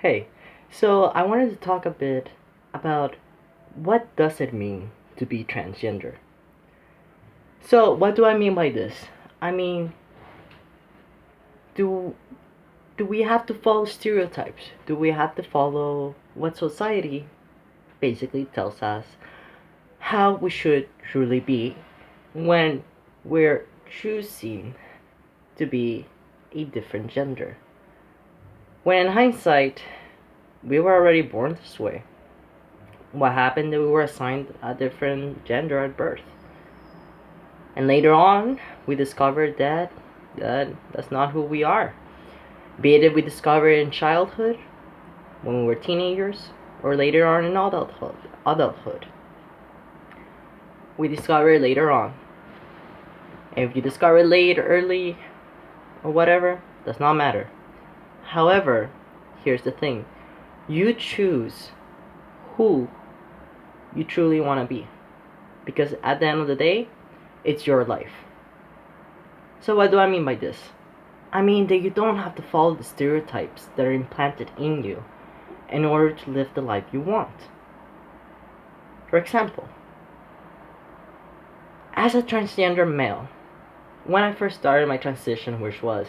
Hey, so I wanted to talk a bit about what does it mean to be transgender. So, what do I mean by this? I mean, do do we have to follow stereotypes? Do we have to follow what society basically tells us how we should truly be when we're choosing to be a different gender? When in hindsight, we were already born this way. What happened that we were assigned a different gender at birth. And later on, we discovered that's not who we are. Be it we discovered in childhood, when we were teenagers, or later on in adulthood. We discover it later on. And if you discover it late, early, or whatever, does not matter. However, here's the thing. You choose who you truly want to be. Because at the end of the day, it's your life. So what do I mean by this? I mean that you don't have to follow the stereotypes that are implanted in you in order to live the life you want. For example, as a transgender male, when I first started my transition, which was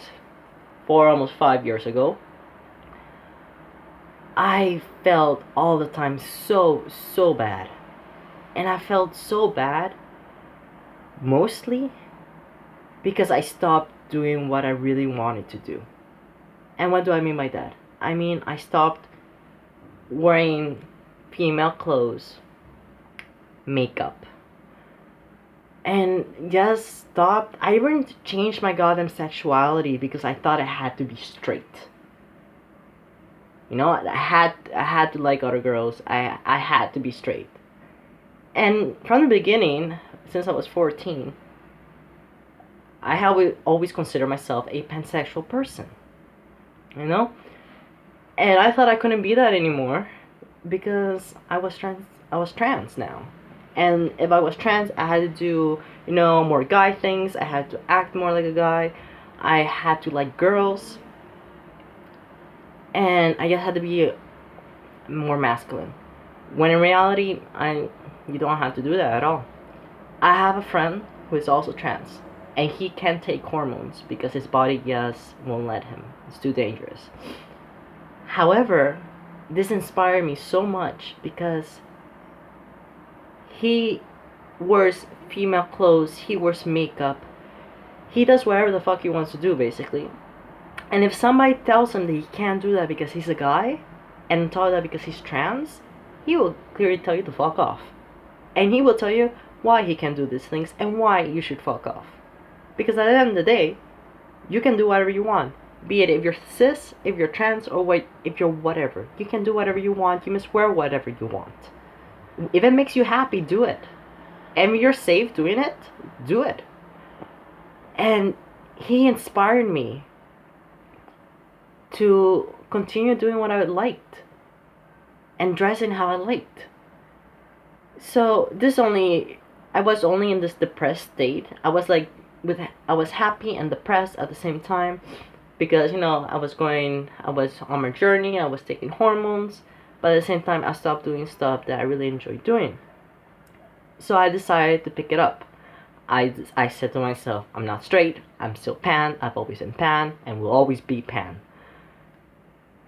almost 5 years ago, I felt all the time so bad. And I felt so bad mostly because I stopped doing what I really wanted to do. And what do I mean by that? I mean, I stopped wearing female clothes, makeup, and just stopped. I even changed my goddamn sexuality because I thought I had to be straight. You know, I had to like other girls. I had to be straight. And from the beginning, since I was 14, I have always considered myself a pansexual person. You know? And I thought I couldn't be that anymore because I was trans now. And if I was trans, I had to do, more guy things. I had to act more like a guy. I had to like girls. And I just had to be more masculine. When in reality, you don't have to do that at all. I have a friend who is also trans, and he can't take hormones because his body just won't let him. It's too dangerous. However, this inspired me so much because he wears female clothes, he wears makeup, he does whatever the fuck he wants to do, basically. And if somebody tells him that he can't do that because he's a guy, and tell that because he's trans, he will clearly tell you to fuck off. And he will tell you why he can do these things and why you should fuck off. Because at the end of the day, you can do whatever you want. Be it if you're cis, if you're trans, or if you're whatever. You can do whatever you want. You must wear whatever you want. If it makes you happy, do it. And if you're safe doing it, do it. And he inspired me to continue doing what I liked and dressing how I liked. So I was only in this depressed state. I was happy and depressed at the same time because I was on my journey. I was taking hormones, but at the same time I stopped doing stuff that I really enjoyed doing. So I decided to pick it up. I said to myself, I'm not straight. I'm still pan. I've always been pan and will always be pan.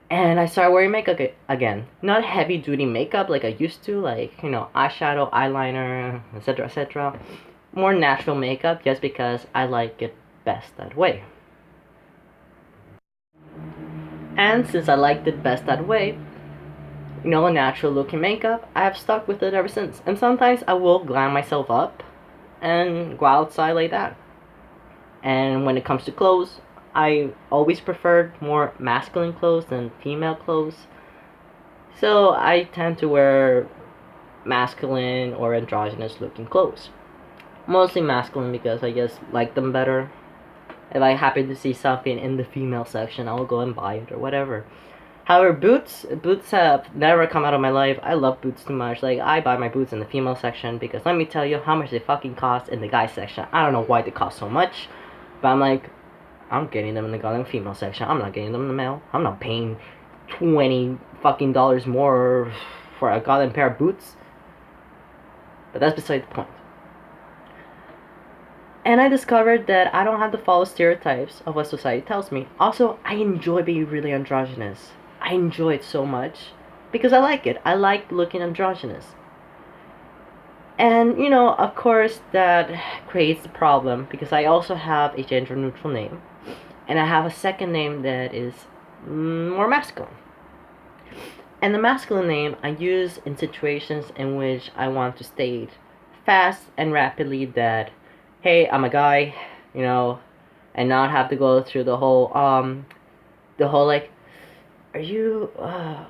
And I started wearing makeup again. Not heavy duty makeup like I used to, like, eyeshadow, eyeliner, etc., etc. More natural makeup just because I like it best that way. And since I liked it best that way, natural looking makeup, I have stuck with it ever since. And sometimes I will glam myself up and go outside like that. And when it comes to clothes, I always preferred more masculine clothes than female clothes. So I tend to wear masculine or androgynous looking clothes. Mostly masculine because I just like them better. If I happen to see something in the female section, I will go and buy it or whatever. However, boots have never come out of my life. I love boots too much. Like, I buy my boots in the female section because let me tell you how much they fucking cost in the guy section. I don't know why they cost so much, but I'm like, I'm getting them in the goddamn female section. I'm not getting them in the male. I'm not paying $20 fucking dollars more for a goddamn pair of boots. But that's beside the point. And I discovered that I don't have to follow stereotypes of what society tells me. Also, I enjoy being really androgynous. I enjoy it so much because I like it. I like looking androgynous. And, of course, that creates the problem because I also have a gender neutral name. And I have a second name that is more masculine. And the masculine name I use in situations in which I want to state fast and rapidly that, hey, I'm a guy, and not have to go through the whole like, are you a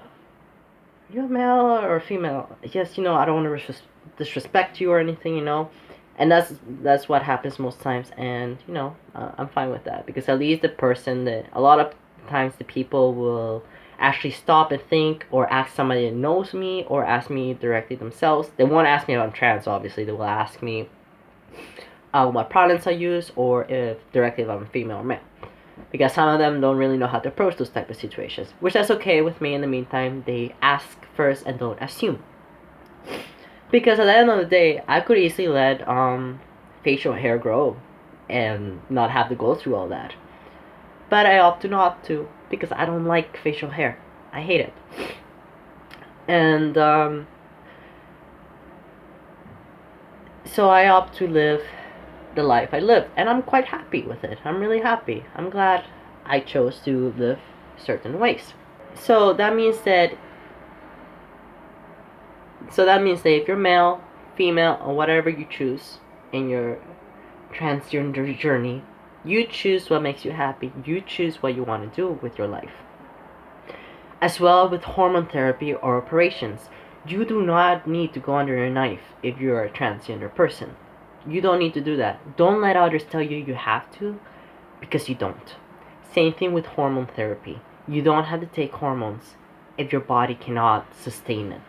male or a female? Yes, I don't want to disrespect you or anything. And that's what happens most times, and I'm fine with that because at least the person that a lot of times the people will actually stop and think or ask somebody that knows me or ask me directly themselves. They won't ask me if I'm trans, obviously. They will ask me what pronouns I use or if directly if I'm female or male. Because some of them don't really know how to approach those type of situations, which that's okay with me. In the meantime, they ask first and don't assume. Because at the end of the day, I could easily let facial hair grow and not have to go through all that. But I opt to not to because I don't like facial hair. I hate it. And so I opt to live the life I live, and I'm quite happy with it. I'm really happy. I'm glad I chose to live certain ways. So that means that if you're male, female, or whatever you choose in your transgender journey, you choose what makes you happy. You choose what you want to do with your life. As well with hormone therapy or operations, you do not need to go under a knife if you're a transgender person. You don't need to do that. Don't let others tell you you have to, because you don't. Same thing with hormone therapy. You don't have to take hormones if your body cannot sustain it,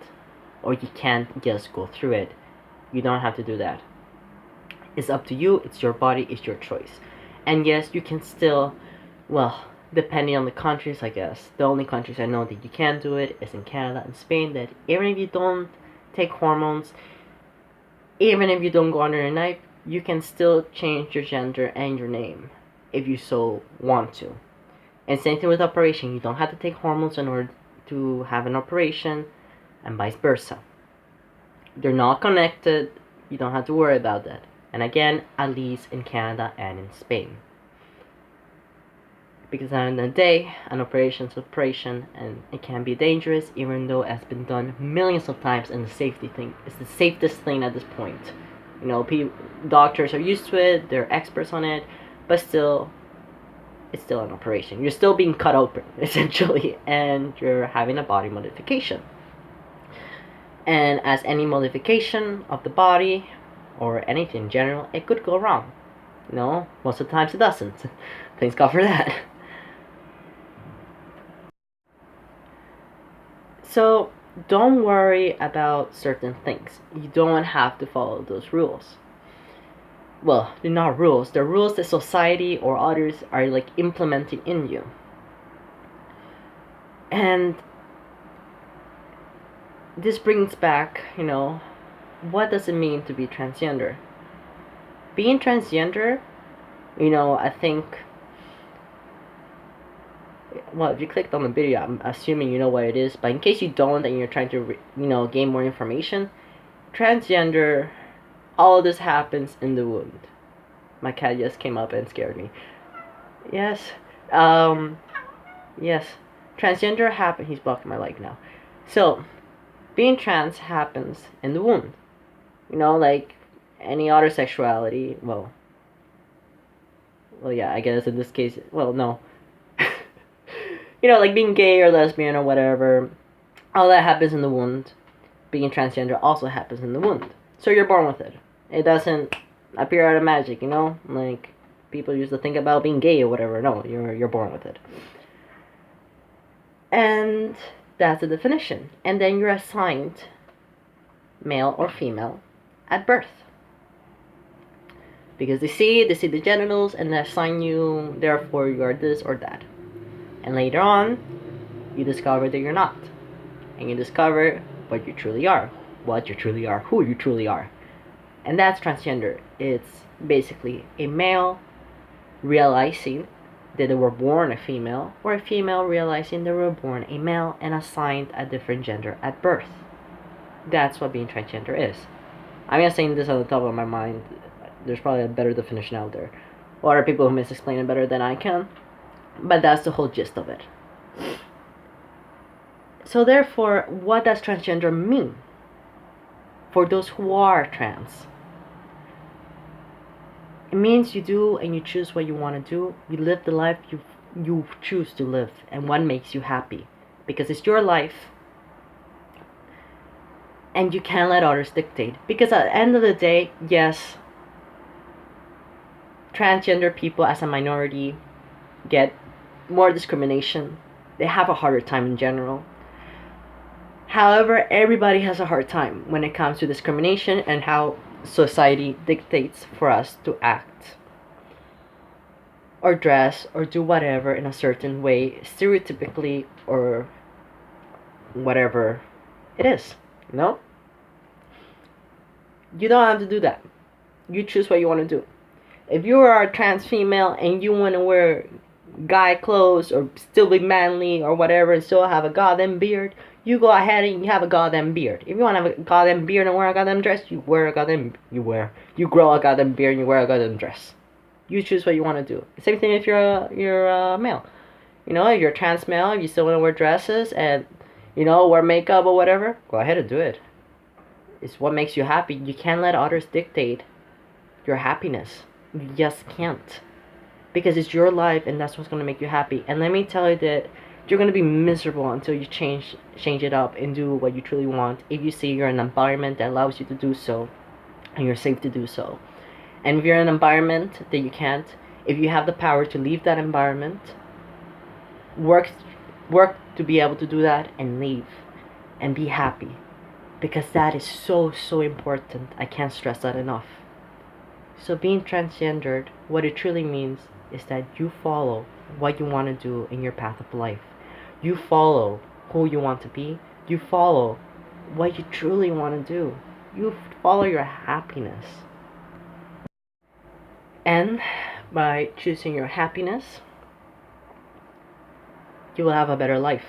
or you can't just go through it. You don't have to do that. It's up to you. It's your body. It's your choice. And yes, you can still, well, depending on the countries, I guess. The only countries I know that you can do it is in Canada and Spain, that even if you don't take hormones, even if you don't go under a knife, you can still change your gender and your name if you so want to. And same thing with operation. You don't have to take hormones in order to have an operation, and vice versa. They're not connected. You don't have to worry about that. And again, at least in Canada and in Spain. Because at the end of the day, an operation is an operation, and it can be dangerous, even though it has been done millions of times, and the safety thing is the safest thing at this point. Doctors are used to it, they're experts on it, but still, it's still an operation. You're still being cut open, essentially, and you're having a body modification. And as any modification of the body, or anything in general, it could go wrong. Most of the times it doesn't. Thanks God for that. So, don't worry about certain things. You don't have to follow those rules. Well, they're not rules. They're rules that society or others are like implementing in you. And this brings back, what does it mean to be transgender? Being transgender, I think, well, if you clicked on the video, I'm assuming you know what it is, but in case you don't and you're trying to, gain more information, transgender, all of this happens in the womb. My cat just came up and scared me. Yes, yes, transgender happen. He's blocking my leg now. So, being trans happens in the womb. Like any other sexuality. Well, yeah, I guess in this case, well, no. Like being gay or lesbian or whatever, all that happens in the womb. Being transgender also happens in the womb. So you're born with it. It doesn't appear out of magic, Like people used to think about being gay or whatever. No, you're born with it. And that's the definition. And then you're assigned male or female at birth. Because they see the genitals and they assign you, therefore you are this or that. And later on, you discover that you're not. And you discover what you truly are, who you truly are. And that's transgender. It's basically a male realizing that they were born a female, or a female realizing they were born a male and assigned a different gender at birth. That's what being transgender is. I'm just saying this on the top of my mind. There's probably a better definition out there. Or people who misexplain it better than I can. But that's the whole gist of it. So therefore, what does transgender mean for those who are trans? It means you do and you choose what you want to do. You live the life you choose to live and what makes you happy. Because it's your life. And you can't let others dictate. Because at the end of the day, yes, transgender people as a minority get more discrimination. They have a harder time in general. However, everybody has a hard time when it comes to discrimination and how society dictates for us to act or dress or do whatever in a certain way, stereotypically or whatever it is. You know? You don't have to do that. You choose what you want to do. If you are a trans female and you want to wear guy clothes or still be manly or whatever and still have a goddamn beard, you go ahead and you have a goddamn beard. If you want to have a goddamn beard and wear a goddamn dress, you grow a goddamn beard and you wear a goddamn dress. You choose what you want to do. Same thing if you're a male. You know, if you're a trans male, if you still want to wear dresses and, you know, wear makeup or whatever, go ahead and do it. It's what makes you happy. You can't let others dictate your happiness. You just can't. Because it's your life and that's what's going to make you happy. And let me tell you that you're going to be miserable until you change it up and do what you truly want. If you see you're in an environment that allows you to do so and you're safe to do so. And if you're in an environment that you can't, if you have the power to leave that environment, work to be able to do that and leave and be happy. Because that is so, so important. I can't stress that enough. So being transgendered, what it truly means is that you follow what you want to do in your path of life. You follow who you want to be. You follow what you truly want to do. You follow your happiness. And by choosing your happiness, you will have a better life.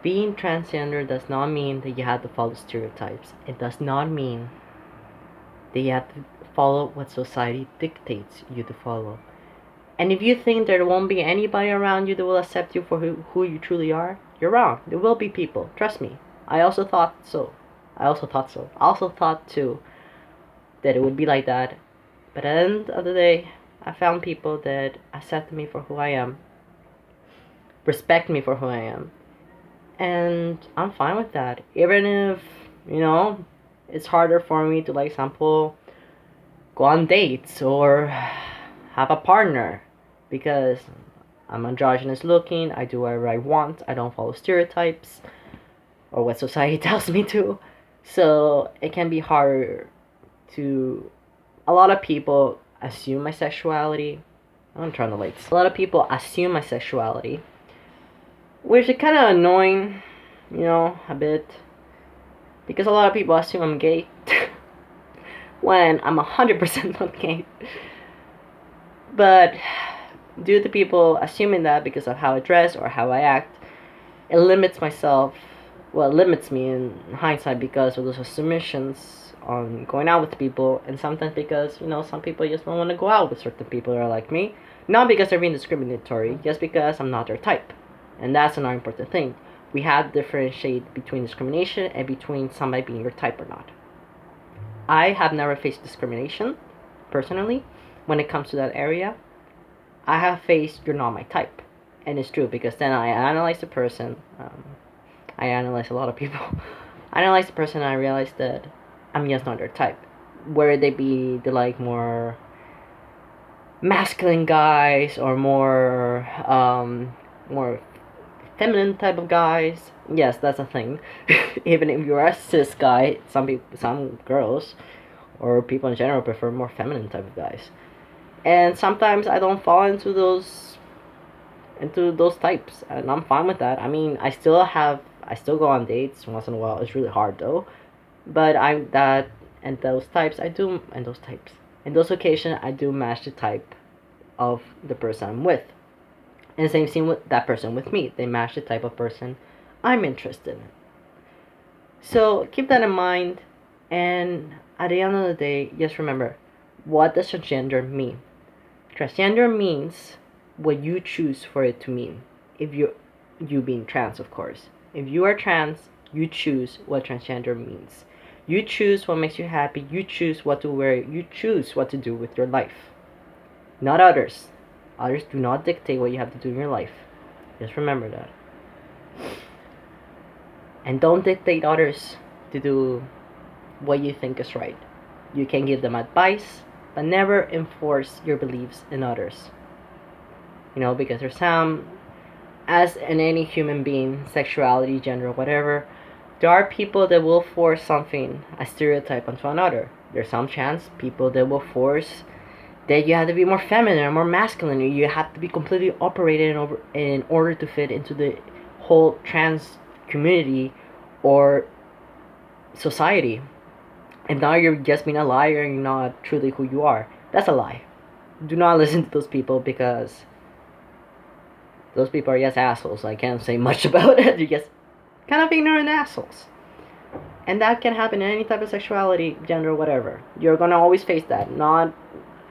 Being transgender does not mean that you have to follow stereotypes. It does not mean that you have to follow what society dictates you to follow. And if you think there won't be anybody around you that will accept you for who you truly are, you're wrong. There will be people. Trust me. I also thought so. I also thought too that it would be like that. But at the end of the day, I found people that accept me for who I am, respect me for who I am. And I'm fine with that. Even if, you know, it's harder for me to, like, example, go on dates or have a partner because I'm androgynous looking, I do whatever I want, I don't follow stereotypes or what society tells me to. So it can be harder to... A lot of people assume my sexuality. I'm trying to like... A lot of people assume my sexuality, which is kind of annoying, you know, a bit. Because a lot of people assume I'm gay when I'm 100% not gay. But due to people assuming that because of how I dress or how I act, it limits myself. Well, it limits me in hindsight because of those assumptions on going out with people, and sometimes because, you know, some people just don't want to go out with certain people that are like me. Not because they're being discriminatory, just because I'm not their type. And that's another important thing. We have to differentiate between discrimination and between somebody being your type or not. I have never faced discrimination, personally, when it comes to that area. I have faced, you're not my type. And it's true, because then I analyze the person. I analyze a lot of people. I analyze the person and I realize that I'm just not their type. Whether they be the, like, more masculine guys or more feminine type of guys. Yes, that's a thing. Even if you're a cis guy, some girls or people in general prefer more feminine type of guys. And sometimes I don't fall into those into those types, and I'm fine with that. I mean, I still go on dates once in a while. It's really hard though, but I'm that and those types I do, and those types in those occasions I do match the type of the person I'm with. And same thing with that person with me. They match the type of person I'm interested in. So keep that in mind. And at the end of the day, just remember, what does transgender mean? Transgender means what you choose for it to mean. If you being trans, of course. If you are trans, you choose what transgender means. You choose what makes you happy. You choose what to wear. You choose what to do with your life. Not others. Others do not dictate what you have to do in your life. Just remember that. And don't dictate others to do what you think is right. You can give them advice, but never enforce your beliefs in others. Because there's some, as in any human being, sexuality, gender, whatever, there are people that will force something, a stereotype, onto another. There's some trans people that will force that you have to be more feminine or more masculine, or you have to be completely operated in order to fit into the whole trans community or society. And now you're just being a liar and you're not truly who you are. That's a lie. Do not listen to those people, because those people are just assholes. I can't say much about it. They're just kind of ignorant assholes. And that can happen in any type of sexuality, gender, whatever. You're gonna always face that. Not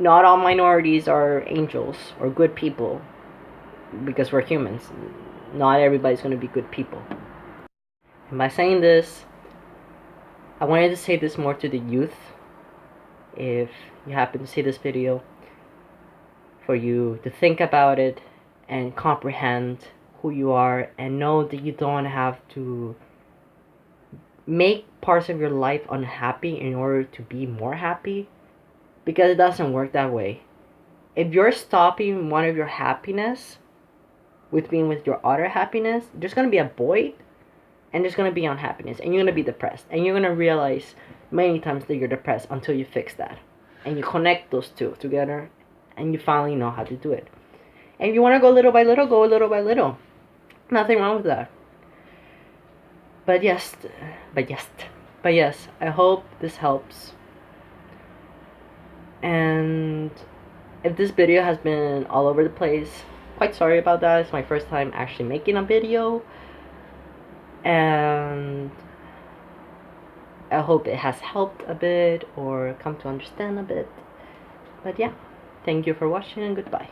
all minorities are angels or good people, because we're humans. Not everybody's gonna be good people. And by saying this, I wanted to say this more to the youth. If you happen to see this video, for you to think about it and comprehend who you are, and know that you don't have to make parts of your life unhappy in order to be more happy, because it doesn't work that way. If you're stopping one of your happiness with being with your other happiness, there's going to be a void, and there's going to be unhappiness, and you're going to be depressed, and you're going to realize many times that you're depressed until you fix that, and you connect those two together, and you finally know how to do it. And if you want to go little by little, go little by little. Nothing wrong with that. But yes, I hope this helps. And if this video has been all over the place, quite sorry about that. It's my first time actually making a video, and I hope it has helped a bit or come to understand a bit. But yeah, thank you for watching, and goodbye.